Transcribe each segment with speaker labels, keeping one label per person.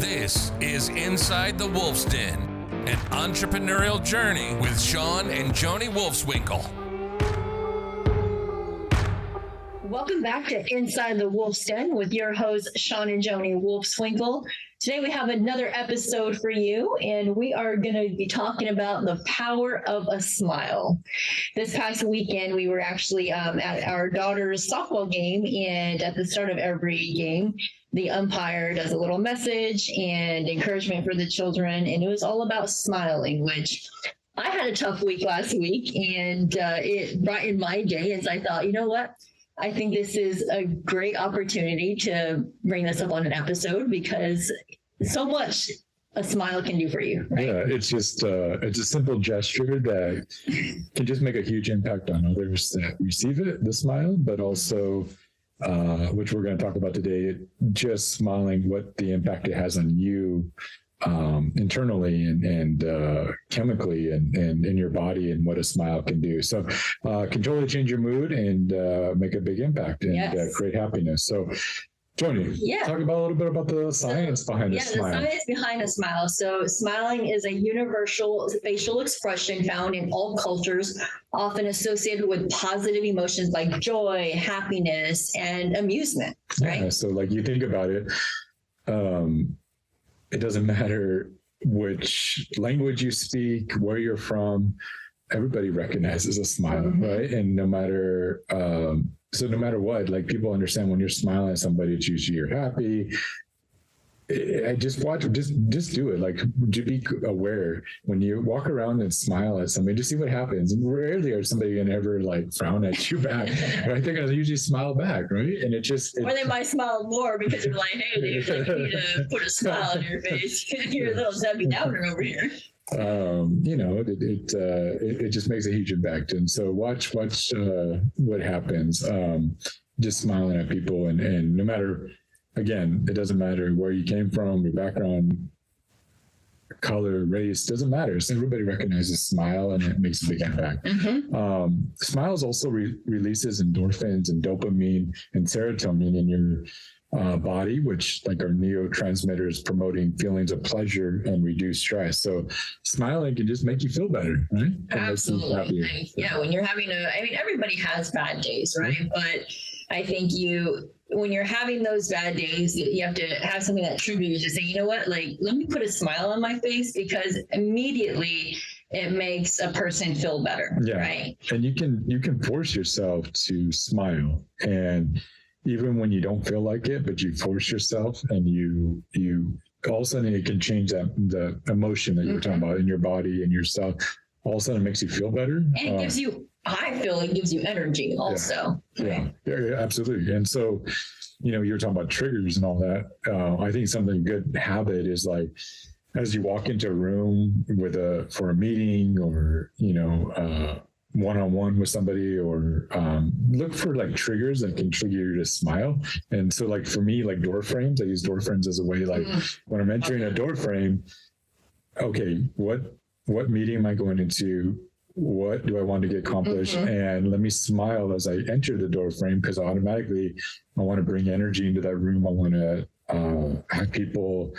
Speaker 1: This is Inside the Wolf's Den, an entrepreneurial journey with Shawn and Joni Wolfswinkel.
Speaker 2: Welcome back to Inside the Wolf's Den with your hosts, Shawn and Joni Wolfswinkel. Today we have another episode for you, and we are going to be talking about the power of a smile. This past weekend, we were actually at our daughter's softball game, and at the start of every game, the umpire does a little message and encouragement for the children, and it was all about smiling, which I had a tough week last week, and it brightened my day as I thought, you know what? I think this is a great opportunity to bring this up on an episode because so much a smile can do for you, right?
Speaker 3: Yeah, it's just it's a simple gesture that can just make a huge impact on others that receive it, the smile, but also, which we're going to talk about today, just smiling, what the impact it has on you internally and chemically and in your body, and what a smile can do. So can totally change your mood and make a big impact and create happiness. So Joni, talk about a little bit about the science behind a smile.
Speaker 2: Yeah, the science behind a smile. So smiling is a universal facial expression found in all cultures, often associated with positive emotions like joy, happiness, and amusement, right?
Speaker 3: Yeah, so like you think about it, it doesn't matter which language you speak, where you're from, everybody recognizes a smile, right? And no matter what, like people understand when you're smiling at somebody, it's usually you're happy. I just do it. Like, to be aware when you walk around and smile at somebody, just see what happens. And rarely are somebody gonna ever like frown at you back, right? They're gonna usually smile back, right? And
Speaker 2: or they might smile more because you're like, hey, dude, like, you need to put a smile on your face. You're a little Debbie Downer over here.
Speaker 3: It just makes a huge impact. And so watch what happens. Just smiling at people, and no matter. Again, it doesn't matter where you came from, your background, color, race, doesn't matter. So everybody recognizes smile, and it makes a big impact. Smiles also releases endorphins and dopamine and serotonin in your body, which like are neurotransmitters promoting feelings of pleasure and reduce stress. So smiling can just make you feel better, right?
Speaker 2: Absolutely. Yeah, when you're having everybody has bad days, right? But I think when you're having those bad days, you have to have something that triggers you to say, you know what, like, let me put a smile on my face, because immediately it makes a person feel better, right?
Speaker 3: And you can force yourself to smile, and even when you don't feel like it, but you force yourself, and you all of a sudden it can change the emotion that you were talking about in your body and yourself. All of a sudden it makes you feel better.
Speaker 2: And it gives you, I feel it gives you energy also.
Speaker 3: Yeah, absolutely. And so, you were talking about triggers and all that. I think something good habit is like, as you walk into a room for a meeting, or, one-on-one with somebody, or look for like triggers that can trigger you to smile. And so like for me, like door frames, I use door frames as a way, like when I'm entering a door frame, okay, what meeting am I going into? What do I want to get accomplished? And let me smile as I enter the door frame, because automatically I want to bring energy into that room. I want to have people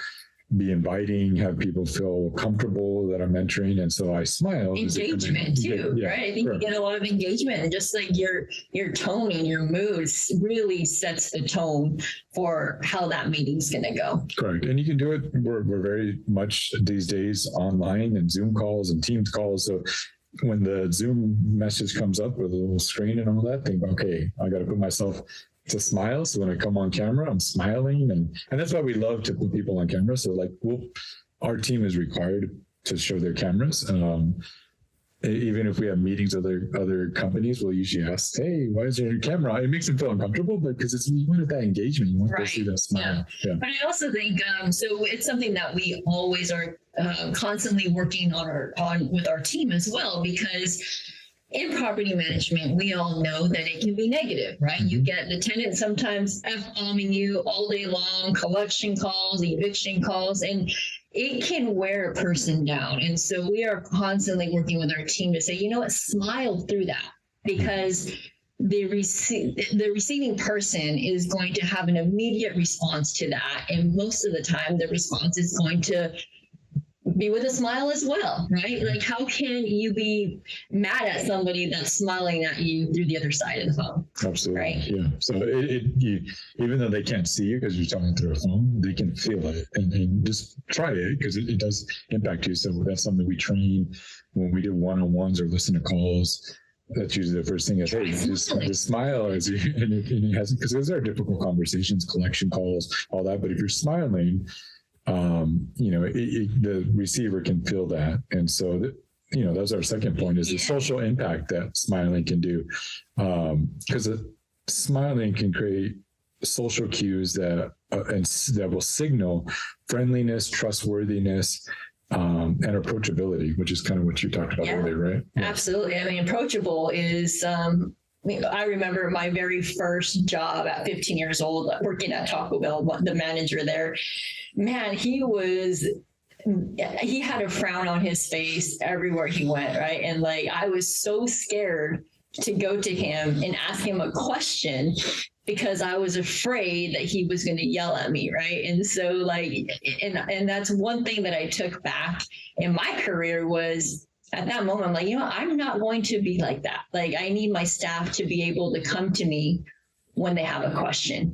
Speaker 3: be inviting, have people feel comfortable that I'm entering. And so I smile.
Speaker 2: Engagement too, right? I think you get a lot of engagement, and just like your tone and your mood really sets the tone for how that meeting's going to go.
Speaker 3: Correct. And you can do it. We're very much these days online, and Zoom calls and Teams calls. So when the Zoom message comes up with a little screen and all that, think, okay, I got to put myself to smile. So when I come on camera, I'm smiling. And that's why we love to put people on camera. So like, our team is required to show their cameras. Even if we have meetings with other companies, we'll usually ask, hey, why is there a camera? It makes them feel uncomfortable, but because you want that engagement, you want to see that smile. Yeah.
Speaker 2: But I also think, so it's something that we always are constantly working on with our team as well, because in property management, we all know that it can be negative, right? You get the tenant sometimes F-bombing you all day long, collection calls, eviction calls, and it can wear a person down. And so we are constantly working with our team to say, you know what, smile through that, because the receiving person is going to have an immediate response to that. And most of the time, the response is going to be with a smile as well, right? Like, how can you be mad at somebody that's smiling at you through the other side of the phone?
Speaker 3: Absolutely.
Speaker 2: Right.
Speaker 3: Yeah. So even though they can't see you because you're talking through a phone, they can feel it, and just try it because it does impact you. So that's something we train when we do one-on-ones or listen to calls. That's usually the first thing is, hey, just smile as you, and it has, because those are difficult conversations, collection calls, all that. But if you're smiling, the receiver can feel that. And so, that's our second point is the social impact that smiling can do. Because smiling can create social cues that will signal friendliness, trustworthiness, and approachability, which is kind of what you talked about earlier, right? Yeah.
Speaker 2: Absolutely. I mean, approachable is, I remember my very first job at 15 years old, working at Taco Bell, the manager there, man, he had a frown on his face everywhere he went, right? And like, I was so scared to go to him and ask him a question because I was afraid that he was going to yell at me, right? And so like, and that's one thing that I took back in my career was, at that moment, I'm like, I'm not going to be like that. Like, I need my staff to be able to come to me when they have a question,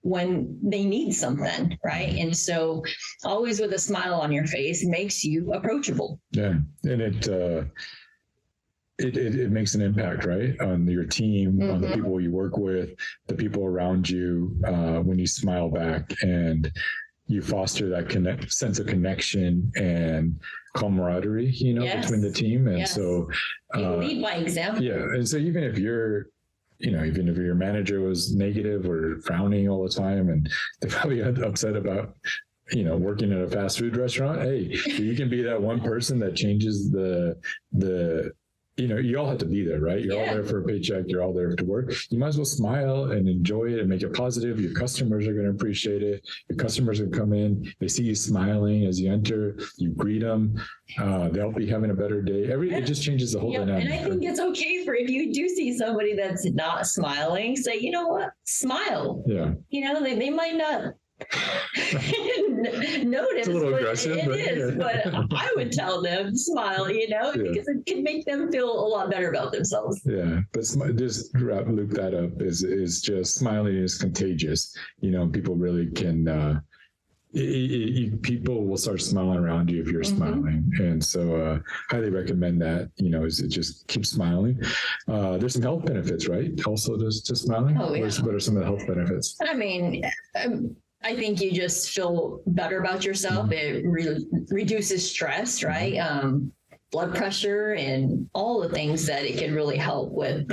Speaker 2: when they need something, right? And so always with a smile on your face makes you approachable.
Speaker 3: Yeah. And it makes an impact, right? On your team, mm-hmm. on the people you work with, the people around you, when you smile back and you foster that sense of connection and camaraderie, yes. between the team. And yes. So
Speaker 2: you lead by example.
Speaker 3: Yeah. And so even if your manager was negative or frowning all the time and they're probably upset about, working at a fast food restaurant, hey, you can be that one person that changes the you all have to be there, right? You're all there for a paycheck. You're all there to work. You might as well smile and enjoy it and make it positive. Your customers are going to appreciate it. Your customers will come in. They see you smiling as you enter. You greet them. They'll be having a better day. It just changes the whole dynamic.
Speaker 2: And I think it's okay if you do see somebody that's not smiling, say, you know what? Smile.
Speaker 3: Yeah.
Speaker 2: They might not notice.
Speaker 3: It's a little aggressive.
Speaker 2: But I would tell them smile, because it can make them feel a lot better about themselves.
Speaker 3: Yeah, but just loop that up is just smiling is contagious. People really can. People will start smiling around you if you're mm-hmm. smiling, and so highly recommend that. Is it just keep smiling. There's some health benefits, right? Also, to smiling.
Speaker 2: Oh yeah.
Speaker 3: What are some of the health benefits?
Speaker 2: I mean. I think you just feel better about yourself. Mm-hmm. It reduces stress, right? Blood pressure and all the things that it can really help with.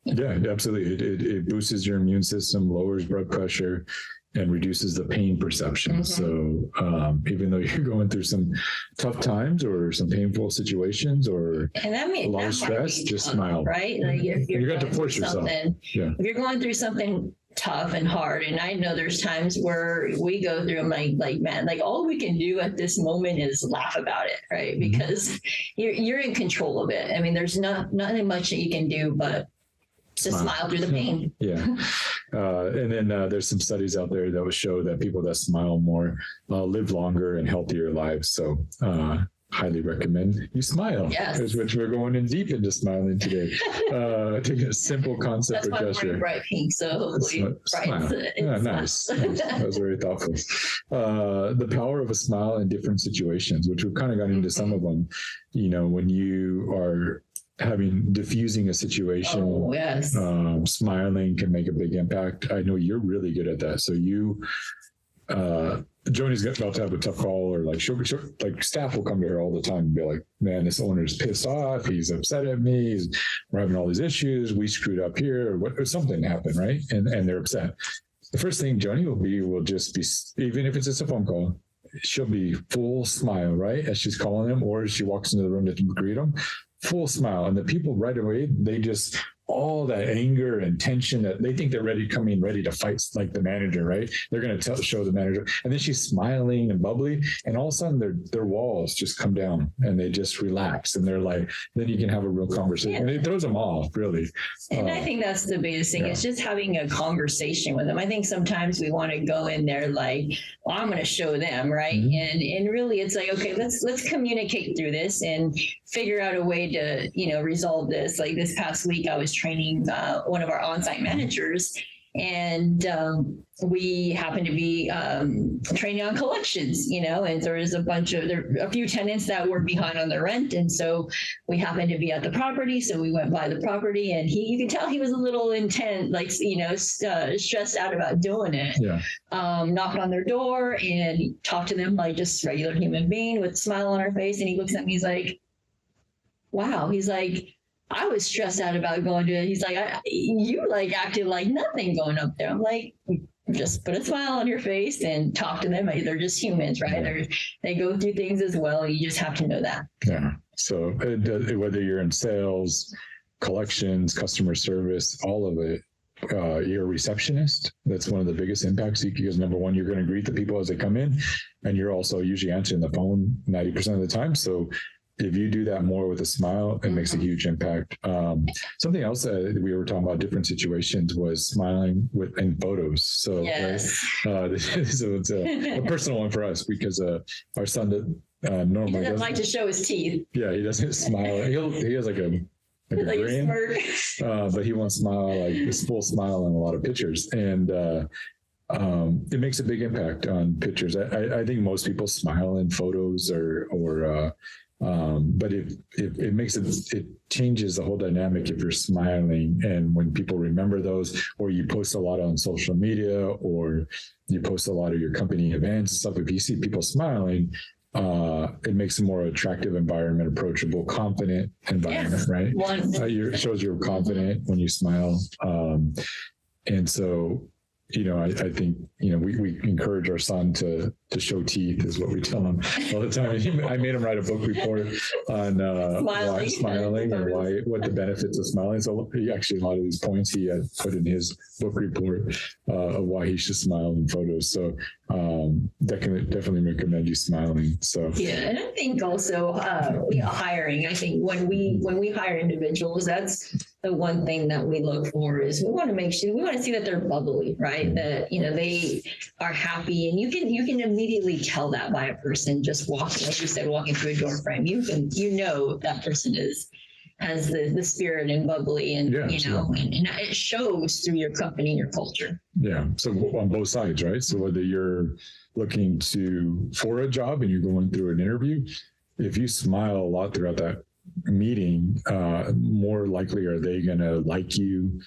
Speaker 3: Yeah, absolutely. It boosts your immune system, lowers blood pressure, and reduces the pain perception. Mm-hmm. So even though you're going through some tough times or some painful situations or a lot of stress, just smile.
Speaker 2: Right? Like if
Speaker 3: you got to force yourself.
Speaker 2: If you're going through something tough and hard, and I know there's times where we go through man, all we can do at this moment is laugh about it, right? Mm-hmm. Because you're in control of it. I mean, there's nothing much that you can do but to smile through the pain.
Speaker 3: Yeah. And then there's some studies out there that will show that people that smile more live longer and healthier lives. So highly recommend you smile.
Speaker 2: Yes.
Speaker 3: Which we're going in deep into smiling today. Taking a simple concept
Speaker 2: or gesture. That's why I'm wearing bright pink, so hopefully bright.
Speaker 3: Nice. That was very thoughtful. The power of a smile in different situations, which we've kind of gone into mm-hmm. some of them. When you are diffusing a situation, smiling can make a big impact. I know you're really good at that. So Joni's about to have a tough call, or staff will come to her all the time and be like, man, this owner's pissed off. He's upset at me. We're having all these issues. We screwed up here, or something happened, right? And they're upset. The first thing Joni will just be, even if it's just a phone call, she'll be full smile, right? As she's calling them, or she walks into the room to greet them, full smile. And the people right away, they just all that anger and tension that they think they're ready to fight like the manager, right? They're going to show the manager. And then she's smiling and bubbly, and all of a sudden their walls just come down and they just relax. And they're like, then you can have a real conversation. And it throws them off, really.
Speaker 2: And I think that's the biggest thing. It's just having a conversation with them. I think sometimes we want to go in there like, well, I'm going to show them, right? And really it's like, okay, let's communicate through this and figure out a way to, resolve this. Like this past week, I was training one of our on-site managers, and we happened to be training on collections, and there was a few tenants that were behind on their rent. And so we happened to be at the property. So we went by the property, and you could tell he was a little intent, like, stressed out about doing it.
Speaker 3: Yeah.
Speaker 2: Knocked on their door and talked to them like just regular human being with a smile on our face. And he looks at me, he's like, wow. He's like, I was stressed out about going to it. He's like, you like acted like nothing going up there. I'm like, just put a smile on your face and talk to them. They're just humans, right? Yeah. They go through things as well. You just have to know that. Yeah.
Speaker 3: So whether you're in sales, collections, customer service, all of it, you're a receptionist. That's one of the biggest impacts, because number one, you're going to greet the people as they come in, and you're also usually answering the phone 90% of the time. So if you do that more with a smile, it makes a huge impact. Something else that we were talking about, different situations, was smiling in photos. So,
Speaker 2: yes.
Speaker 3: So it's a personal one for us, because our son normally
Speaker 2: doesn't like to show his teeth.
Speaker 3: Yeah, he doesn't smile. He has like a grin, but he won't smile, like this full smile in a lot of pictures. And it makes a big impact on pictures. I think most people smile in photos but it makes it changes the whole dynamic if you're smiling. And when people remember those, or you post a lot on social media, or you post a lot of your company events and stuff, if you see people smiling, it makes a more attractive environment, approachable, confident environment, right? It shows you're confident when you smile. And so, I think, we encourage our son to show teeth, is what we tell him all the time. I made him write a book report on why smiling, and what the benefits of smiling. So a lot of these points he had put in his book report of why he should smile in photos. So definitely recommend you smiling. So
Speaker 2: yeah, and I think also hiring. I think when we hire individuals, that's the one thing that we look for is we want to see that they're bubbly, right? That, they are happy, and you can immediately tell that by a person just walking, like you said, walking through a door frame. That person has the spirit and bubbly, and, and it shows through your company and your culture.
Speaker 3: Yeah. So on both sides, right? So whether you're looking for a job and you're going through an interview, if you smile a lot throughout that meeting, more likely are they going to like you.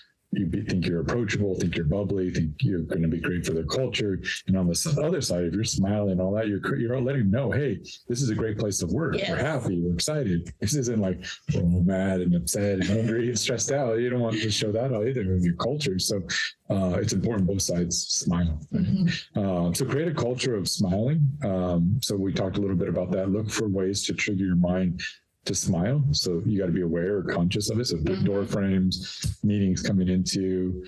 Speaker 3: Think you're approachable, think you're bubbly, think you're going to be great for their culture. And on the other side, if you're smiling and all that, you're letting them know, hey, this is a great place to work. Yes. We're happy, we're excited. This isn't like, mad and upset and angry and stressed out. You don't want to show that out either in your culture. So it's important both sides smile. Mm-hmm. So create a culture of smiling. So we talked a little bit about that. Look for ways to trigger your mind to smile. So you got to be aware or conscious of it. So big door frames, meetings coming into,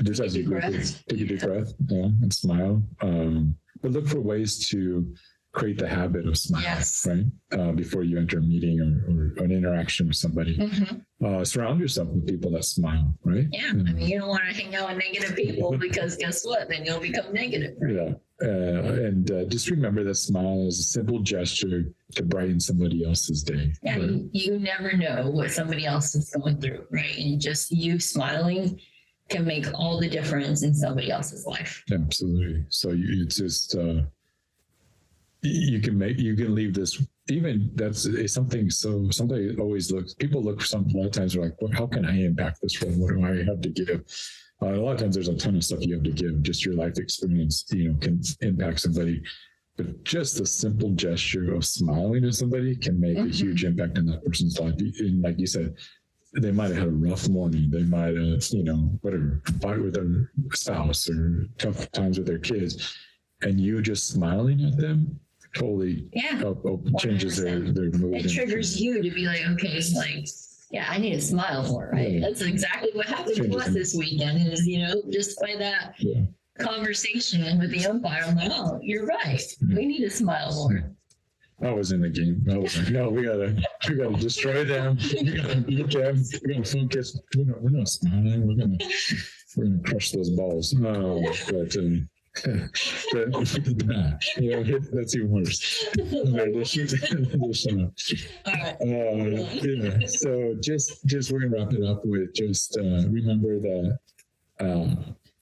Speaker 3: just as you take a deep breath, and smile. But look for ways to create the habit of smiling, right? Before you enter a meeting or an interaction with somebody. Mm-hmm. Surround yourself with people that smile, right?
Speaker 2: Yeah. I mean, you don't want to hang out with negative people, because guess what? Then you'll become negative. Right?
Speaker 3: Yeah. And just remember that smile is a simple gesture to brighten somebody else's day.
Speaker 2: Yeah, right? You never know what somebody else is going through, right? And just you smiling can make all the difference in somebody else's life.
Speaker 3: Absolutely. So it's just you can leave this. Even it's something. So somebody always people look a lot of times they're like, well, how can I impact this world? What do I have to give? A lot of times there's a ton of stuff you have to give. Just your life experience, can impact somebody. But just a simple gesture of smiling at somebody can make a huge impact in that person's life. And like you said, they might have had a rough morning. They might have, fight with their spouse or tough times with their kids. And you just smiling at them totally changes their mood.
Speaker 2: It triggers you to be like, okay, Yeah, I need to smile more, right? That's exactly what happened to us this weekend is, just by that conversation with the umpire, I'm like, oh, you're right. We need to smile more.
Speaker 3: I was in the game. I was like, no, we gotta destroy them. We gotta beat them. We're gonna focus. We're not smiling. We're gonna crush those balls. That's even worse. So just we're gonna wrap it up with just remember that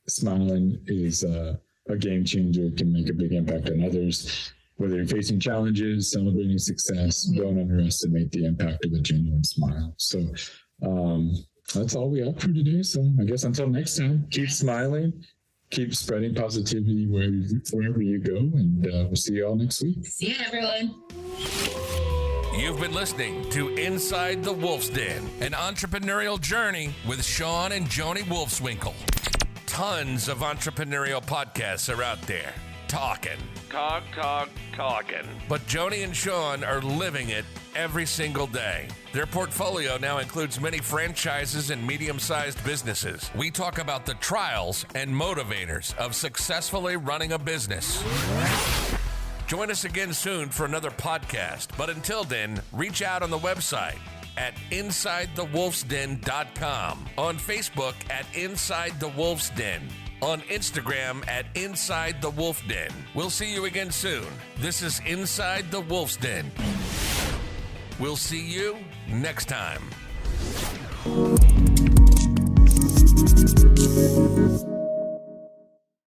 Speaker 3: smiling is a game changer. It can make a big impact on others. Whether you're facing challenges, celebrating success, don't underestimate the impact of a genuine smile. So that's all we have for today. So I guess until next time, keep smiling, keep spreading positivity wherever you go, and we'll see you all next week.
Speaker 2: See you, everyone.
Speaker 1: You've been listening to Inside the Wolf's Den, an entrepreneurial journey with Shawn and Joni Wolfswinkel. Tons of entrepreneurial podcasts are out there. Talking. But Joni and Shawn are living it every single day. Their portfolio now includes many franchises and medium-sized businesses. We talk about the trials and motivators of successfully running a business. Join us again soon for another podcast. But until then, reach out on the website at InsideTheWolfsDen.com, on Facebook at Inside the Wolf's Den, on Instagram at Inside the Wolf Den. We'll see you again soon. This is Inside the Wolf's Den. We'll see you next time.